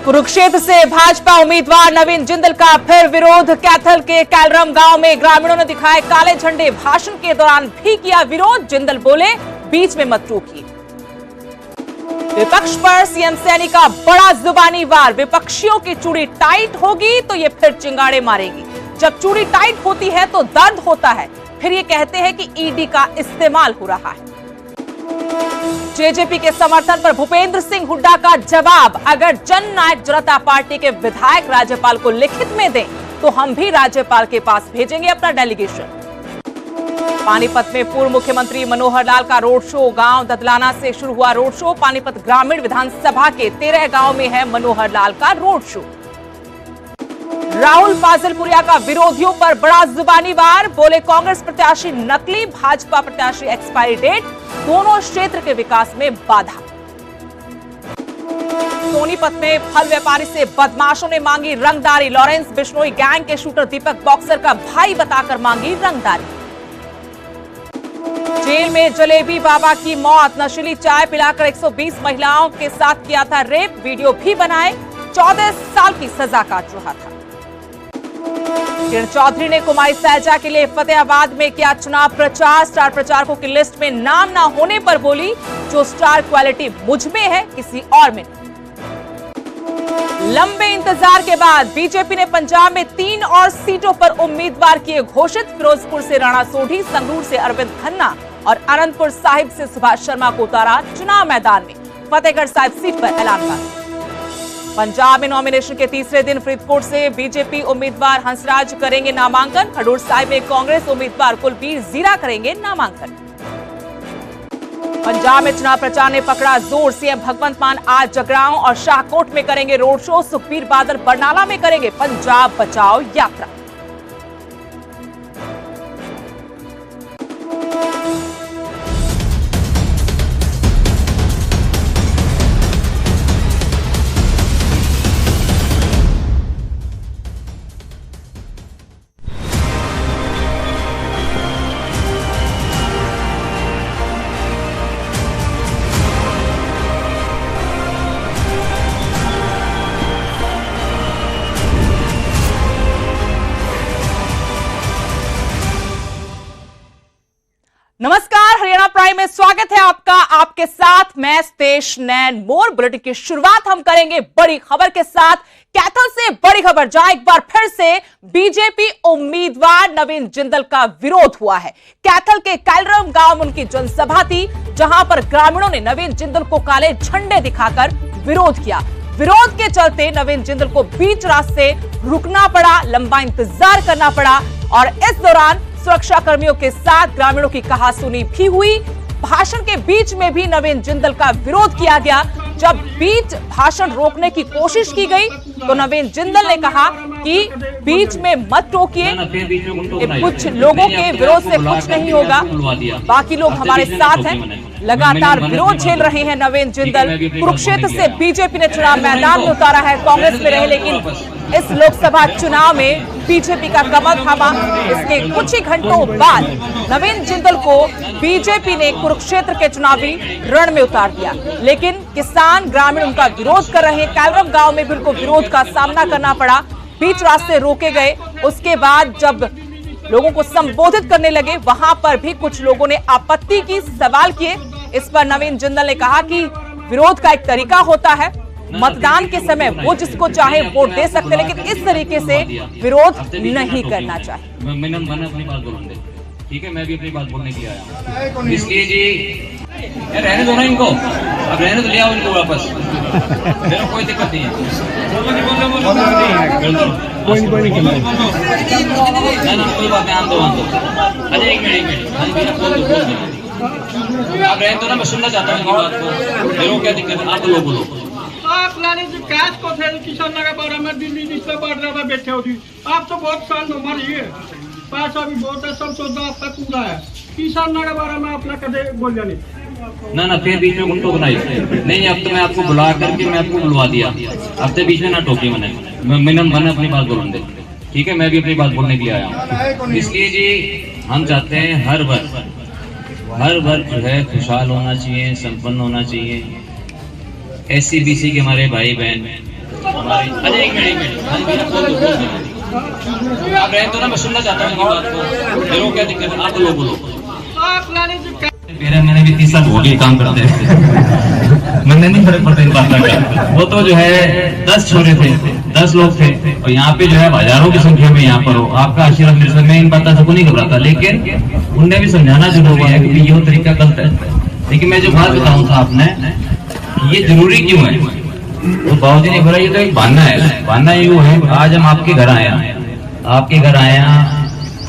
कुरुक्षेत्र से भाजपा उम्मीदवार नवीन जिंदल का फिर विरोध। कैथल के कैलरम गांव में ग्रामीणों ने दिखाए काले झंडे। भाषण के दौरान भी किया विरोध। जिंदल बोले, बीच में मत रोकिए। विपक्ष पर सीएम सैनी का बड़ा जुबानी वार। विपक्षियों की चूड़ी टाइट होगी तो ये फिर चिंगाड़े मारेगी। जब चूड़ी टाइट होती है तो दर्द होता है, फिर ये कहते हैं कि ईडी का इस्तेमाल हो रहा है। जेजेपी के समर्थन पर भूपेंद्र सिंह हुड्डा का जवाब। अगर जननायक जनता पार्टी के विधायक राज्यपाल को लिखित में दें तो हम भी राज्यपाल के पास भेजेंगे अपना डेलीगेशन। पानीपत में पूर्व मुख्यमंत्री मनोहर लाल का रोड शो। गांव ददलाना से शुरू हुआ रोड शो। पानीपत ग्रामीण विधानसभा के 13 गांव में है मनोहर लाल का रोड शो। राहुल फाजिलपुरिया का विरोधियों पर बड़ा जुबानी वार। बोले, कांग्रेस प्रत्याशी नकली, भाजपा प्रत्याशी एक्सपायरी डेट, दोनों क्षेत्र के विकास में बाधा। सोनीपत में फल व्यापारी से बदमाशों ने मांगी रंगदारी। लॉरेंस बिश्नोई गैंग के शूटर दीपक बॉक्सर का भाई बताकर मांगी रंगदारी। जेल में जलेबी बाबा की मौत। नशीली चाय पिलाकर 120 महिलाओं के साथ किया था रेप। वीडियो भी बनाए। 14 साल की सजा काट रहा था। किरण चौधरी ने कुमारी सैलजा के लिए फतेहाबाद में किया चुनाव प्रचार। स्टार प्रचारकों की लिस्ट में नाम ना होने पर बोली, जो स्टार क्वालिटी मुझ में है किसी और में। लंबे इंतजार के बाद बीजेपी ने पंजाब में 3 और सीटों पर उम्मीदवार किए घोषित। फिरोजपुर से राणा सोढ़ी, संगरूर से अरविंद खन्ना और अनंतपुर साहिब से सुभाष शर्मा को उतारा चुनाव मैदान में। फतेहगढ़ साहिब सीट पर ऐलान कर। पंजाब में नॉमिनेशन के तीसरे दिन फरीदकोट से बीजेपी उम्मीदवार हंसराज करेंगे नामांकन। खडूर साहिब में कांग्रेस उम्मीदवार कुलबीर जीरा करेंगे नामांकन। पंजाब में चुनाव प्रचार ने पकड़ा जोर। सीएम भगवंत मान आज जगरांव और शाहकोट में करेंगे रोड शो। सुखबीर बादल बरनाला में करेंगे पंजाब बचाओ यात्रा। नमस्कार, हरियाणा प्राइम में स्वागत है आपका। आपके साथ मैं सतेश नैन मोर। बुलेटिन की शुरुआत हम करेंगे बड़ी खबर के साथ। कैथल से बड़ी खबर, जहां एक बार फिर से बीजेपी उम्मीदवार नवीन जिंदल का विरोध हुआ है। कैथल के कैलरम गांव में उनकी जनसभा थी, जहां पर ग्रामीणों ने नवीन जिंदल को काले झंडे दिखाकर विरोध किया। विरोध के चलते नवीन जिंदल को बीच रास्ते रुकना पड़ा, लंबा इंतजार करना पड़ा और इस दौरान सुरक्षा कर्मियों के साथ ग्रामीणों की कहासुनी भी हुई। भाषण के बीच में भी नवीन जिंदल का विरोध किया गया। जब बीच भाषण रोकने की कोशिश की गई तो नवीन जिंदल ने कहा कि बीच में मत रोकिए, कुछ लोगों के विरोध से कुछ नहीं होगा, बाकी लोग हमारे साथ हैं। लगातार विरोध झेल रहे हैं नवीन जिंदल। कुरुक्षेत्र से बीजेपी ने चुनाव मैदान में उतारा है। कांग्रेस में रहे, लेकिन इस लोकसभा चुनाव में बीजेपी का कमल थामा। इसके कुछ ही घंटों बाद नवीन जिंदल को बीजेपी ने कुरुक्षेत्र के चुनावी रण में उतार दिया, लेकिन किसान ग्रामीण उनका विरोध कर रहे हैं। कैलरम गांव में भी उनको विरोध का सामना करना पड़ा, बीच रास्ते रोके गए। उसके बाद जब लोगों को संबोधित करने लगे, वहां पर भी कुछ लोगों ने आपत्ति की, सवाल किए। इस पर नवीन जिंदल ने कहा कि विरोध का एक तरीका होता है, मतदान के समय वो जिसको चाहे वोट दे सकते, लेकिन इस तरीके से विरोध नहीं करना चाहिए। मैंने अपनी बात बोलूंगा, ठीक है, मैं भी अपनी बात बोलने के लिए आया हूं। इसलिए जी रहने दो ना इनको, अब रहने तो ले आओ इनको वापस, मेरा कोई दिक्कत नहीं है। कोई बात नहीं, आन दो। अरे एक मिनट, आप रहने दो ना, मैं सुनना चाहता हूँ बात को। मेरे को क्या दिक्कत है, आप लोग बोलो। आप लाने से कैश को थे किसान नगर बारे में दिल्ली जिससे बढ़ रहा था बैठे होती। आप तो बहुत साल उम्र है, पैसा भी बहुत है, सब सौदा आपका पूरा है। किसान नगर बारे में अपना कदे बोल जाने ना फिर बीच में गुंटो बनाई नहीं। अब तो मैं आपको बुला करके मैं आपको बुलवा दिया। अब तो बीच में ना टोकी मैंने अपनी बात बोलूंगे, ठीक है, मैं भी अपनी बात बोलने के लिए आया हूँ। इसलिए जी हम चाहते हैं हर वर्ग जो है खुशहाल होना चाहिए, संपन्न होना चाहिए। SC BC के हमारे भाई बहन अजय एक मिनट हाँ मेरा बोल दो आप रहे तो ना, मैं सुनना चाहता हूँ बात को। मेरे को क्या दिक्कत है, आप लोग बोलो। मैंने भी 30 साल हो गए काम करते हैं मैंने नहीं फर्क पड़ता इन बातों का। वो तो जो है 10 छोरे थे, 10 लोग थे, और यहाँ पे जो है हजारों की संख्या में यहाँ पर हो। आपका आशीर्वाद मेरे से, मैं इन बातों से को नहीं घबराता, लेकिन उनने भी समझाना जरूरी है कि ये तरीका गलत है। लेकिन मैं जो बात बताऊँ था आपने, ये जरूरी क्यों है, तो बाबूजी ने बोला ये तो एक बहाना है। बहाना यूँ है, आज हम आपके घर आए हैं, आपके घर आए हैं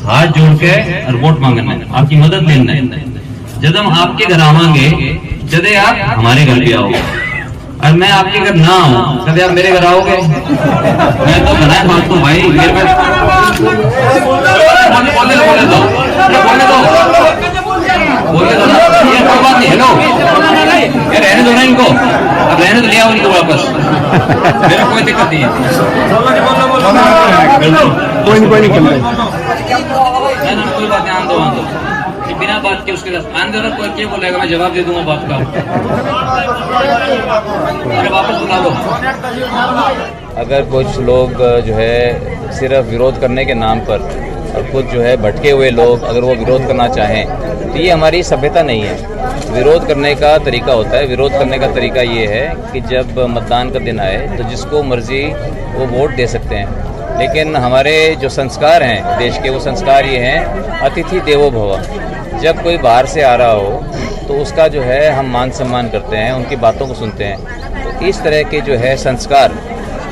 हाथ जोड़ के और वोट मांगना है, आपकी मदद लेना है। जब हम आपके घर आवांगे, जब आप हमारे घर भी आओगे, और मैं आपके घर ना आऊँ कभी आप मेरे घर आओगे? मैं तो बनाए बात तो भाई मेरे में बोलने दो ये कोई बात नहीं। हेलो ये रहने दो ना इनको, अब रहने तो लिया इनको वापस, मेरा कोई दिक्कत नहीं है। कोई बात नहीं, आन दो बिना बात के उसके साथ आन दो ना, कोई क्या बोलेगा, मैं जवाब दे दूंगा बात का। अरे वापस बुला लो। अगर कुछ लोग जो है सिर्फ विरोध करने के नाम पर, और कुछ जो है भटके हुए लोग अगर वो विरोध करना चाहें, तो ये हमारी सभ्यता नहीं है। विरोध करने का तरीका होता है, विरोध करने का तरीका ये है कि जब मतदान का दिन आए तो जिसको मर्जी वो वोट दे सकते हैं। लेकिन हमारे जो संस्कार हैं देश के, वो संस्कार ये हैं अतिथि देवो भव। जब कोई बाहर से आ रहा हो तो उसका जो है हम मान सम्मान करते हैं, उनकी बातों को सुनते हैं। तो इस तरह के जो है संस्कार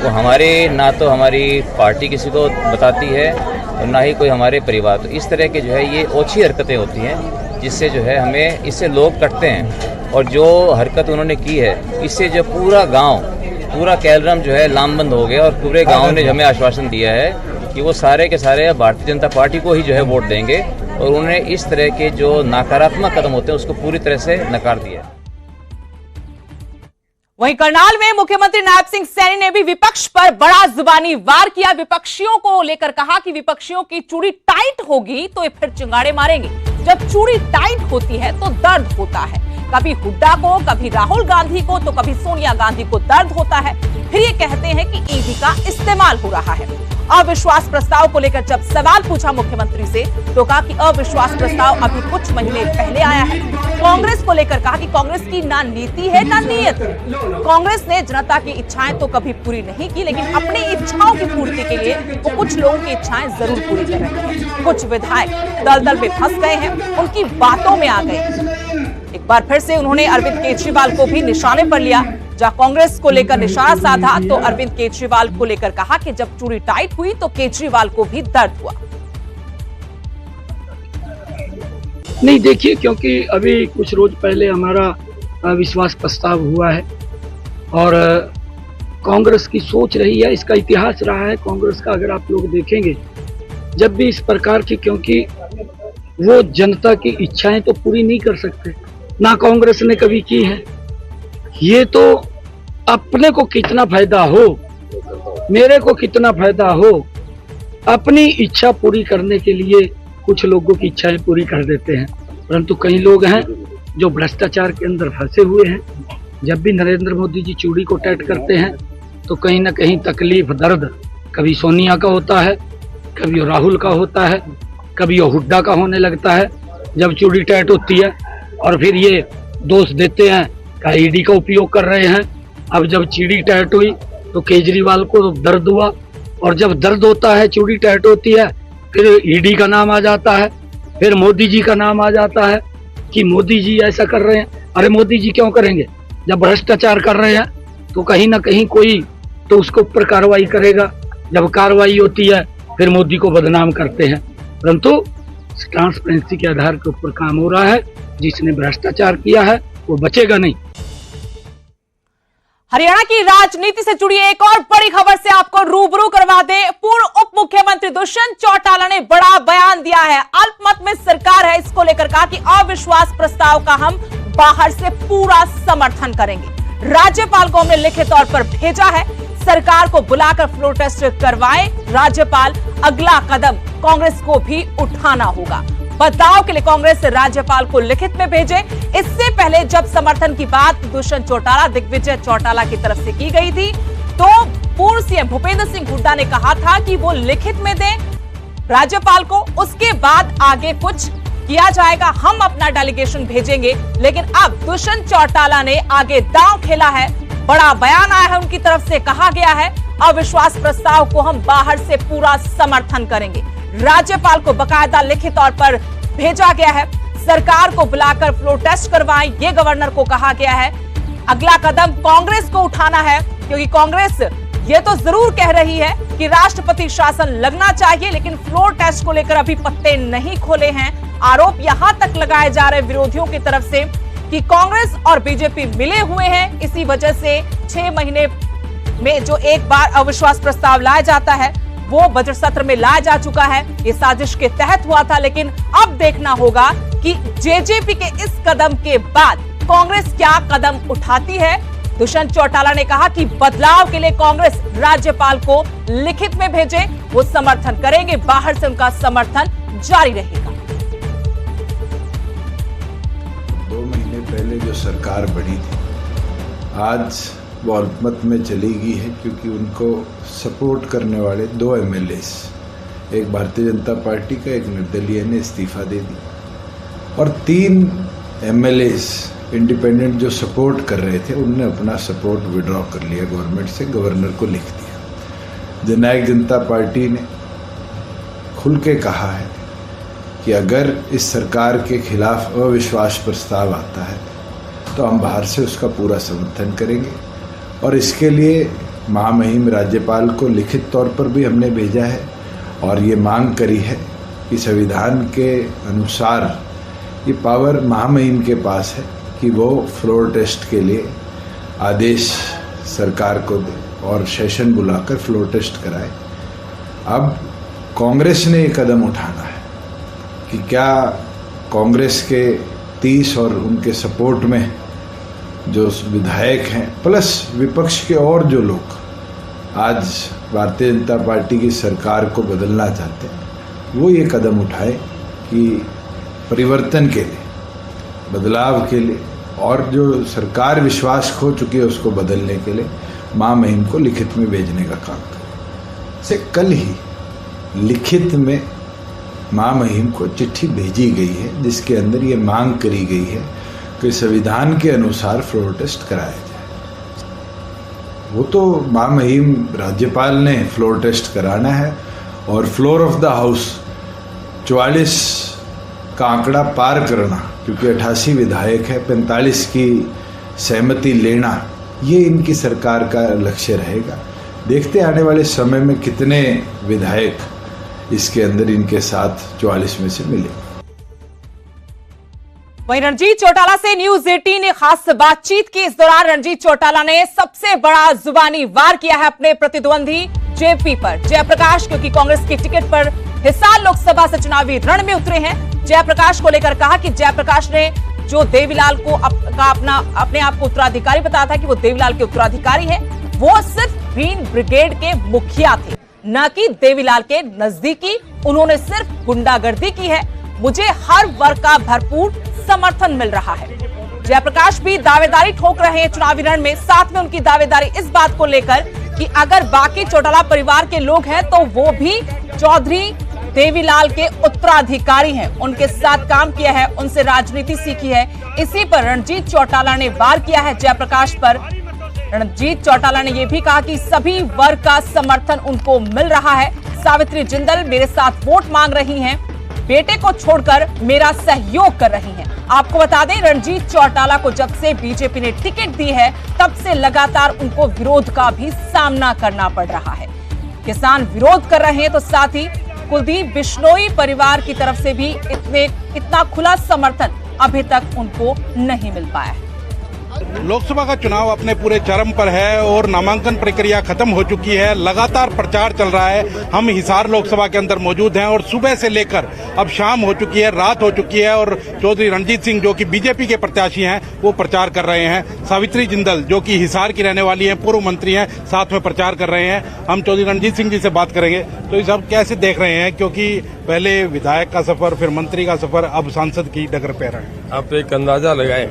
वो हमारे, ना तो हमारी पार्टी किसी को बताती है और ना ही कोई हमारे परिवार। तो इस तरह के जो है ये ओछी हरकतें होती हैं, जिससे जो है हमें, इससे लोग कटते हैं। और जो हरकत उन्होंने की है, इससे जो पूरा गांव, पूरा कैलरम जो है लामबंद हो गया, और पूरे गांव ने हमें आश्वासन दिया है कि वो सारे के सारे भारतीय जनता पार्टी को ही जो है वोट देंगे। और उन्होंने इस तरह के जो नकारात्मक कदम होते हैं उसको पूरी तरह से नकार दिया। वहीं करनाल में मुख्यमंत्री नायब सिंह सैनी ने भी विपक्ष पर बड़ा जुबानी वार किया। विपक्षियों को लेकर कहा कि विपक्षियों की चूड़ी टाइट होगी तो ये फिर चिंगाड़े मारेंगे। जब चूड़ी टाइट होती है तो दर्द होता है, कभी हुड्डा को, कभी राहुल गांधी को, तो कभी सोनिया गांधी को दर्द होता है। फिर ये कहते हैं कि ईडी का इस्तेमाल हो रहा है। अविश्वास प्रस्ताव को लेकर जब सवाल पूछा मुख्यमंत्री से, तो कहा कि अविश्वास प्रस्ताव अभी कुछ महीने पहले आया है। कांग्रेस को लेकर कहा कि कांग्रेस की ना नीति है ना नीयत। कांग्रेस ने जनता की इच्छाएं तो कभी पूरी नहीं की, लेकिन अपनी इच्छाओं की पूर्ति के लिए वो कुछ लोगों की इच्छाएं जरूर पूरी कर रहे हैं। कुछ विधायक दलदल में फंस गए हैं, उनकी बातों में आ गए। एक बार फिर से उन्होंने अरविंद केजरीवाल को भी निशाने पर लिया। जहां कांग्रेस को लेकर निशाना साधा, तो अरविंद केजरीवाल को लेकर कहा कि जब चूड़ी टाइट हुई तो केजरीवाल को भी दर्द हुआ। नहीं देखिए, क्योंकि अभी कुछ रोज पहले हमारा अविश्वास प्रस्ताव हुआ है, और कांग्रेस की सोच रही है, इसका इतिहास रहा है कांग्रेस का। अगर आप लोग देखेंगे, जब भी इस प्रकार की, क्योंकि वो जनता की इच्छाएं तो पूरी नहीं कर सकते, ना कांग्रेस ने कभी की है। ये तो अपने को कितना फायदा हो, मेरे को कितना फायदा हो, अपनी इच्छा पूरी करने के लिए कुछ लोगों की इच्छाएं पूरी कर देते हैं। परंतु कई लोग हैं जो भ्रष्टाचार के अंदर फंसे हुए हैं। जब भी नरेंद्र मोदी जी चूड़ी को टाइट करते हैं तो कहीं ना कहीं तकलीफ, दर्द कभी सोनिया का होता है, कभी राहुल का होता है, कभी हुड्डा का होने लगता है जब चूड़ी टाइट होती है। और फिर ये दोष देते हैं कि ईडी का उपयोग कर रहे हैं। अब जब चूड़ी टाइट हुई तो केजरीवाल को दर्द हुआ, और जब दर्द होता है, चूड़ी टाइट होती है, फिर ईडी का नाम आ जाता है, फिर मोदी जी का नाम आ जाता है कि मोदी जी ऐसा कर रहे हैं। अरे मोदी जी क्यों करेंगे? जब भ्रष्टाचार कर रहे हैं तो कहीं ना कहीं कोई तो उसके ऊपर कार्रवाई करेगा। जब कार्रवाई होती है फिर मोदी को बदनाम करते हैं। परंतु ट्रांसपेरेंसी के आधार के ऊपर काम हो रहा है। जिसने भ्रष्टाचार किया है वो बचेगा नहीं। हरियाणा की राजनीति से जुड़ी एक और बड़ी खबर से आपको रूबरू करवा दें। पूर्व उप मुख्यमंत्री दुष्यंत चौटाला ने बड़ा बयान दिया है। अल्पमत में सरकार है, इसको लेकर कहा कि अविश्वास प्रस्ताव का हम बाहर से पूरा समर्थन करेंगे। राज्यपाल को हमने लिखित तौर पर भेजा है, सरकार को बुलाकर फ्लोर टेस्ट करवाएं। राज्यपाल, अगला कदम कांग्रेस को भी उठाना होगा। बदलाव के लिए कांग्रेस राज्यपाल को लिखित में भेजे। इससे पहले जब समर्थन की बात दुष्यंत चौटाला, दिग्विजय चौटाला की तरफ से की गई थी, तो पूर्व सीएम भूपेंद्र सिंह हुड्डा ने कहा था कि वो लिखित में दें राज्यपाल को, उसके बाद आगे कुछ किया जाएगा, हम अपना डेलीगेशन भेजेंगे। लेकिन अब दुष्यंत चौटाला ने आगे दांव खेला है। बड़ा बयान आया है उनकी तरफ से, कहा गया है अविश्वास प्रस्ताव को हम बाहर से पूरा समर्थन करेंगे। राज्यपाल को बकायदा लिखित तौर पर भेजा गया है। सरकार को बुलाकर फ्लोर टेस्ट करवाएं, ये गवर्नर को कहा गया है। अगला कदम कांग्रेस को उठाना है, क्योंकि कांग्रेस ये तो जरूर कह रही है कि राष्ट्रपति शासन लगना चाहिए, लेकिन फ्लोर टेस्ट को लेकर अभी पत्ते नहीं खोले हैं। आरोप यहां तक लगाए जा रहे विरोधियों की तरफ से कि कांग्रेस और बीजेपी मिले हुए हैं, इसी वजह से 6 महीने में जो एक बार अविश्वास प्रस्ताव लाया जाता है वो बजट सत्र में लाया जा चुका है। ये साजिश के तहत हुआ था, लेकिन अब देखना होगा कि जेजेपी के इस कदम के बाद कांग्रेस क्या कदम उठाती है। दुष्यंत चौटाला ने कहा कि बदलाव के लिए कांग्रेस राज्यपाल को लिखित में भेजे, वो समर्थन करेंगे, बाहर से उनका समर्थन जारी रहेगा। 2 महीने पहले जो सरकार बनी थी, आज वो अल्पमत में चली गई है, क्योंकि उनको सपोर्ट करने वाले 2 एमएलएस, एक भारतीय जनता पार्टी का, एक निर्दलीय ने इस्तीफा दे दी, और 3 एमएलएस इंडिपेंडेंट जो सपोर्ट कर रहे थे उनने अपना सपोर्ट विड्रॉ कर लिया गवर्नमेंट से, गवर्नर को लिख दिया। जननायक जनता पार्टी ने खुल के कहा है कि अगर इस सरकार के खिलाफ अविश्वास प्रस्ताव आता है तो हम बाहर से उसका पूरा समर्थन करेंगे, और इसके लिए महामहिम राज्यपाल को लिखित तौर पर भी हमने भेजा है और ये मांग करी है कि संविधान के अनुसार ये पावर महामहिम के पास है कि वो फ्लोर टेस्ट के लिए आदेश सरकार को दे और सेशन बुलाकर फ्लोर टेस्ट कराए। अब कांग्रेस ने ये कदम उठाना है कि क्या कांग्रेस के 30 और उनके सपोर्ट में जो विधायक हैं प्लस विपक्ष के और जो लोग आज भारतीय जनता पार्टी की सरकार को बदलना चाहते हैं, वो ये कदम उठाए कि परिवर्तन के लिए, बदलाव के लिए, और जो सरकार विश्वास खो चुकी है उसको बदलने के लिए महामहिम को लिखित में भेजने का काम करें। से कल ही लिखित में महामहिम को चिट्ठी भेजी गई है, जिसके अंदर ये मांग करी गई है कि संविधान के अनुसार फ्लोर टेस्ट कराया जाए। वो तो महामहिम राज्यपाल ने फ्लोर टेस्ट कराना है, और फ्लोर ऑफ द हाउस 44 का आंकड़ा पार करना, क्योंकि 88 विधायक है, 45 की सहमति लेना, ये इनकी सरकार का लक्ष्य रहेगा। देखते आने वाले समय में कितने विधायक इसके अंदर इनके साथ 44 में से मिले। वहीं रणजीत चौटाला से न्यूज 18 ने खास बातचीत की। इस दौरान रणजीत चौटाला ने सबसे बड़ा जुबानी वार किया है अपने प्रतिद्वंदी जेपी पर, जयप्रकाश, क्योंकि कांग्रेस की टिकट पर हिसार लोकसभा से चुनावी रण में उतरे हैं। जयप्रकाश को लेकर कहा कि जयप्रकाश ने जो देवीलाल को अपने आप को उत्तराधिकारी बताया था कि वो देवीलाल के उत्तराधिकारी है, वो सिर्फ ग्रीन ब्रिगेड के मुखिया थे, न कि देवीलाल के नजदीकी। उन्होंने सिर्फ गुंडागर्दी की है। मुझे हर वर्ग का भरपूर समर्थन मिल रहा है। जयप्रकाश भी दावेदारी ठोक रहे हैं चुनावी रण में। साथ में उनकी दावेदारी इस बात को लेकर कि अगर बाकी चौटाला परिवार के लोग हैं तो वो भी चौधरी देवीलाल के उत्तराधिकारी हैं, उनके साथ काम किया है, उनसे राजनीति सीखी है। इसी पर रणजीत चौटाला ने वार किया है जयप्रकाश पर। रणजीत चौटाला ने यह भी कहा कि सभी वर्ग का समर्थन उनको मिल रहा है। सावित्री जिंदल मेरे साथ वोट मांग रही हैं, बेटे को छोड़कर मेरा सहयोग कर रही हैं। आपको बता दें, रणजीत चौटाला को जब से बीजेपी ने टिकट दी है तब से लगातार उनको विरोध का भी सामना करना पड़ रहा है। किसान विरोध कर रहे हैं, तो साथ ही कुलदीप बिश्नोई परिवार की तरफ से भी इतना खुला समर्थन अभी तक उनको नहीं मिल पाया है। लोकसभा का चुनाव अपने पूरे चरम पर है और नामांकन प्रक्रिया खत्म हो चुकी है। लगातार प्रचार चल रहा है। हम हिसार लोकसभा के अंदर मौजूद हैं और सुबह से लेकर अब शाम हो चुकी है, रात हो चुकी है, और चौधरी रणजीत सिंह जो कि बीजेपी के प्रत्याशी हैं वो प्रचार कर रहे हैं। सावित्री जिंदल जो कि हिसार की रहने वाली हैं, पूर्व मंत्री हैं, साथ में प्रचार कर रहे हैं। हम चौधरी रणजीत सिंह जी से बात करेंगे। तो ये सब कैसे देख रहे हैं, क्योंकि पहले विधायक का सफर, फिर मंत्री का सफर, अब सांसद की डगर पे रहे हैं। आप एक अंदाजा लगाएं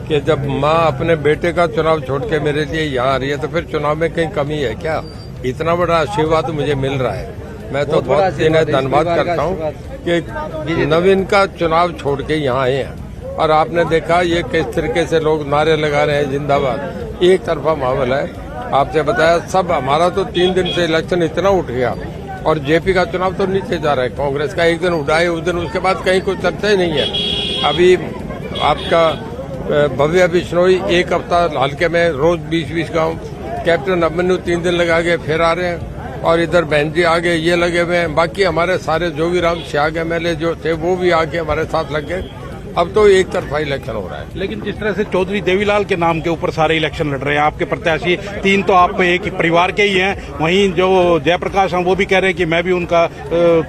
कि जब माँ अपने बेटे का चुनाव छोड़ के मेरे लिए यहाँ आ रही है तो फिर चुनाव में कहीं कमी है क्या? इतना बड़ा आशीर्वाद मुझे मिल रहा है, मैं तो बहुत इन्हें धन्यवाद करता हूँ कि नवीन का चुनाव छोड़ के यहाँ आए हैं। और आपने देखा ये किस तरीके से लोग नारे लगा रहे हैं जिंदाबाद, एक तरफा माहौल है। आपसे बताया सब, हमारा तो 3 दिन से इलेक्शन इतना उठ गया और जेपी का चुनाव तो नीचे जा रहा है। कांग्रेस का एक दिन उठाए उस दिन, उसके बाद कहीं कोई चर्चा ही नहीं है। अभी आपका भव्य बिश्नोई एक हफ्ता हल्के में रोज 20-20 गाँव, कैप्टन अभिमन्यु 3 दिन लगा के फिर आ रहे हैं और इधर बहन जी आगे ये लगे हुए हैं। बाकी हमारे सारे जोगीराम सियाग एमएलए जो थे वो भी आके हमारे साथ लग गए। अब तो एक तरफा इलेक्शन हो रहा है। लेकिन जिस तरह से चौधरी देवीलाल के नाम के ऊपर सारे इलेक्शन लड़ रहे हैं, आपके प्रत्याशी 3 तो आप एक ही परिवार के ही हैं, वहीं जो जयप्रकाश हैं वो भी कह रहे हैं कि मैं भी उनका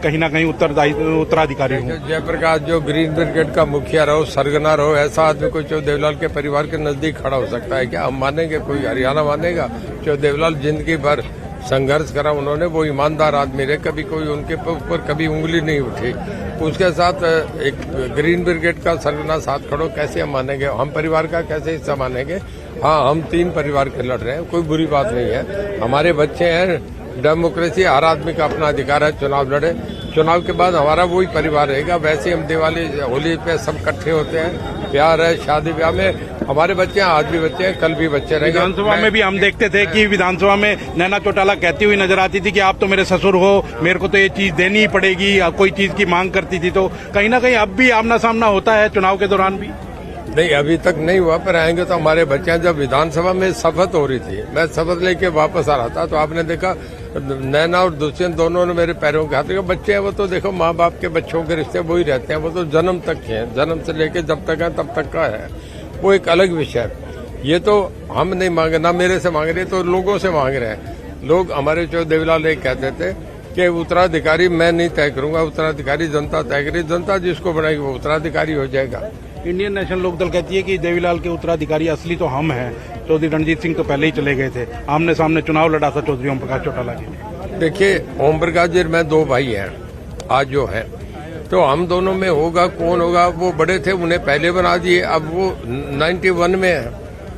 कहीं ना कहीं उत्तराधिकारी हूँ। जयप्रकाश जो ग्रीन ब्रिगेड का मुखिया रहो, सरगना रहो, ऐसा आदमी कोई चौधरी देवीलाल के परिवार के नजदीक खड़ा हो सकता है क्या? हम मानेंगे? कोई हरियाणा मानेगा? चौधरी देवीलाल जिंदगी भर संघर्ष करा उन्होंने, वो ईमानदार आदमी रहे, कभी कोई उनके ऊपर कभी उंगली नहीं उठी। उसके साथ एक ग्रीन ब्रिगेड का सरगना साथ खड़ो, कैसे हम मानेंगे? हम परिवार का कैसे हिस्सा मानेंगे? हाँ, हम 3 परिवार के लड़ रहे हैं, कोई बुरी बात नहीं है। हमारे बच्चे हैं, डेमोक्रेसी, हर आदमी का अपना अधिकार है चुनाव लड़े। चुनाव के बाद हमारा वही परिवार रहेगा। वैसे हम दिवाली होली पे सब इकट्ठे होते हैं, प्यार है, शादी ब्याह में हमारे बच्चे हैं, आज भी बच्चे हैं, कल भी बच्चे रहेंगे। विधानसभा में भी हम देखते थे कि विधानसभा में नैना चौटाला कहती हुई नजर आती थी कि आप तो मेरे ससुर हो, मेरे को तो ये चीज देनी ही पड़ेगी, कोई चीज की मांग करती थी। तो कहीं ना कहीं अब भी आमना सामना होता है चुनाव के दौरान भी? नहीं, अभी तक नहीं हुआ, पर आएंगे तो हमारे बच्चे हैं। जब विधानसभा में शपथ हो रही थी, मैं शपथ लेके वापस आ रहा था तो आपने देखा नैना और दुष्यंत दोनों ने मेरे पैरों के हाथ रखे। बच्चे हैं वो तो देखो, माँ बाप के बच्चों के रिश्ते वही रहते हैं, वो तो जन्म तक के हैं, जन्म से लेके जब तक है तब तक का है, वो एक अलग विषय है। ये तो हम नहीं मांगे, ना मेरे से मांग रहे, तो लोगों से मांग रहे हैं लोग। हमारे चौधरी देवीलाल एक कहते थे कि उत्तराधिकारी मैं नहीं तय करूंगा, उत्तराधिकारी जनता तय करेगी, जनता जिसको बनाएगी वो उत्तराधिकारी हो जाएगा। इंडियन नेशनल लोकदल कहती है कि देवीलाल के उत्तराधिकारी असली तो हम हैं। चौधरी रणजीत सिंह तो पहले ही चले गए थे, आमने सामने चुनाव लड़ा था चौधरी ओम प्रकाश चौटाला के। देखिए, ओम प्रकाश जी मैं 2 भाई हैं आज जो हैं, तो हम दोनों में होगा कौन होगा? वो बड़े थे, उन्हें पहले बना दिए, अब वो 91 में है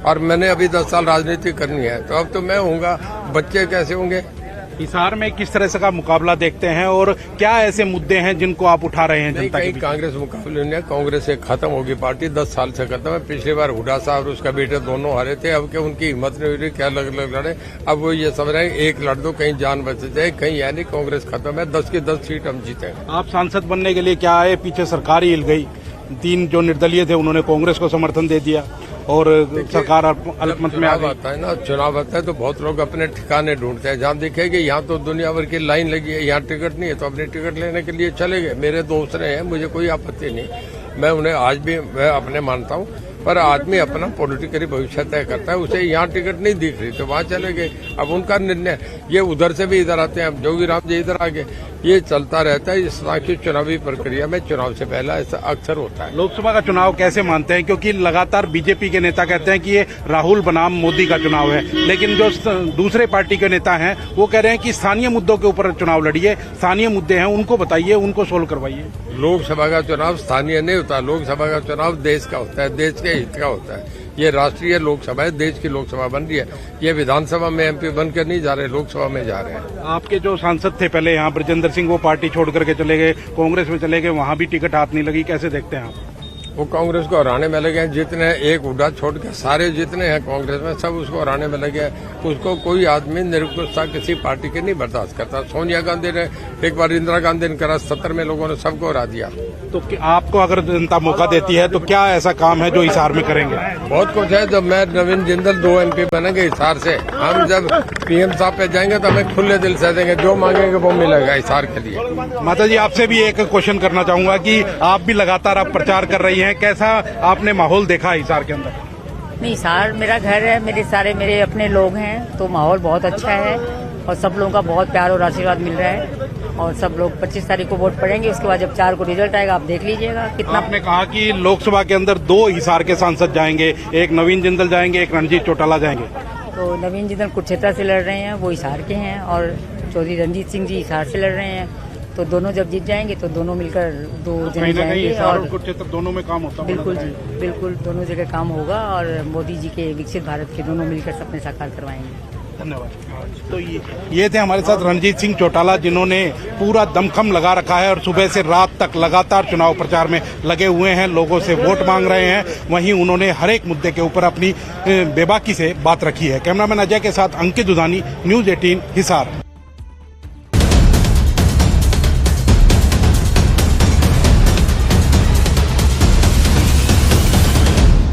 और मैंने अभी 10 साल राजनीति करनी है, तो अब तो मैं होऊंगा, बच्चे कैसे होंगे? हिसार में किस तरह से का मुकाबला देखते हैं और क्या ऐसे मुद्दे हैं जिनको आप उठा रहे हैं जनता के बीच? कांग्रेस मुकाबले नहीं है, कांग्रेस से खत्म होगी पार्टी, 10 साल से खत्म है। पिछली बार हुड्डा साहब और उसका बेटे दोनों हारे थे, अब क्या उनकी हिम्मत नहीं हो रही, क्या अलग अलग लड़े। अब वो ये समझ रहे हैं एक लड़ दो, कहीं जान बच जाए, कहीं यानी कांग्रेस खत्म है, 10 की 10 सीट हम जीते। आप सांसद बनने के लिए क्या आए? पीछे सरकार ही हिल गई, 3 जो निर्दलीय थे उन्होंने कांग्रेस को समर्थन दे दिया और सरकार अल्पमत में आ गई। आता है ना, चुनाव आता है तो बहुत लोग अपने ठिकाने ढूंढते हैं। जहाँ दिखेगी यहाँ तो दुनिया भर की लाइन लगी है, यहाँ टिकट नहीं है तो अपने टिकट लेने के लिए चले गए। मेरे दोस्त रहे हैं, मुझे कोई आपत्ति नहीं, मैं उन्हें आज भी मैं अपने मानता हूँ, पर आदमी अपना पॉलिटिकली भविष्य तय करता है। उसे यहाँ टिकट नहीं दिख रही तो वहाँ चले गए, अब उनका निर्णय। ये उधर से भी इधर आते हैं, अब जोगीराम जी इधर आ गए, ये चलता रहता है। इस तरह की चुनावी प्रक्रिया में चुनाव से पहला ऐसा अक्सर होता है। लोकसभा का चुनाव कैसे मानते हैं? क्योंकि लगातार बीजेपी के नेता कहते हैं कि ये राहुल बनाम मोदी का चुनाव है, लेकिन जो दूसरे पार्टी के नेता हैं वो कह रहे हैं कि स्थानीय मुद्दों के ऊपर चुनाव लड़िए, स्थानीय मुद्दे हैं उनको बताइए, उनको सोल्व करवाइए। लोकसभा का चुनाव स्थानीय नहीं होता, लोकसभा का चुनाव देश का होता है, देश के हित का होता है। ये राष्ट्रीय लोकसभा है, देश की लोकसभा बन रही है। ये विधानसभा में एमपी बनकर नहीं जा रहे, लोकसभा में जा रहे हैं। आपके जो सांसद थे पहले यहाँ, ब्रजेंद्र सिंह, वो पार्टी छोड़ करके चले गए, कांग्रेस में चले गए, वहाँ भी टिकट हाथ नहीं लगी, कैसे देखते हैं आप? वो कांग्रेस को हराने में लगे हैं। जितने एक हुड्डा छोड़ के सारे जितने हैं कांग्रेस में सब उसको हराने में लगे हैं। उसको कोई आदमी निरंकुशता किसी पार्टी की नहीं बर्दाश्त करता। सोनिया गांधी ने एक बार, इंदिरा गांधी ने करा, 70 में लोगों ने सबको हरा दिया। तो आपको अगर जनता मौका देती है तो क्या ऐसा काम है जो हिसार में करेंगे? बहुत कुछ है। जब मैं नवीन जिंदल 2 MP बनेंगे हिसार से, हम जब PM साहब पे जाएंगे तो हमें खुले दिल से देंगे, जो मांगेंगे वो मिलेगा हिसार के लिए। माता जी, आपसे भी एक क्वेश्चन करना चाहूंगा कि आप भी लगातार आप प्रचार कर रही हैं, कैसा आपने माहौल देखा हिसार के अंदर? नहीं, हिसार मेरा घर है, मेरे अपने लोग हैं, तो माहौल बहुत अच्छा है और सब लोगों का बहुत प्यार और आशीर्वाद मिल रहा है। और सब लोग 25 तारीख को वोट पड़ेंगे, उसके बाद जब 4 को रिजल्ट आएगा आप देख लीजिएगा कितना। आपने कहा कि लोकसभा के अंदर 2 हिसार के सांसद जाएंगे, एक नवीन जिंदल जाएंगे, एक रणजीत चौटाला जाएंगे। तो नवीन जिंदल कुरुक्षेत्र से लड़ रहे हैं, वो हिसार के हैं, और चौधरी रणजीत सिंह जी हिसार से लड़ रहे हैं। तो दोनों जब जीत जाएंगे तो दोनों मिलकर दो जने कहीं ना कहीं जाएंगे हिसार और और कुरुक्षेत्र दोनों में काम होता बिल्कुल जी, बिल्कुल दोनों जगह काम होगा और मोदी जी के विकसित भारत के दोनों मिलकर सपने साकार करवाएंगे। धन्यवाद। तो ये थे हमारे साथ रणजीत सिंह चौटाला, जिन्होंने पूरा दमखम लगा रखा है और सुबह से रात तक लगातार चुनाव प्रचार में लगे हुए हैं, लोगों से वोट मांग रहे हैं। वहीं उन्होंने हर एक मुद्दे के ऊपर अपनी बेबाकी से बात रखी है। कैमरामैन अजय के साथ अंकित दुधानी, न्यूज 18 हिसार।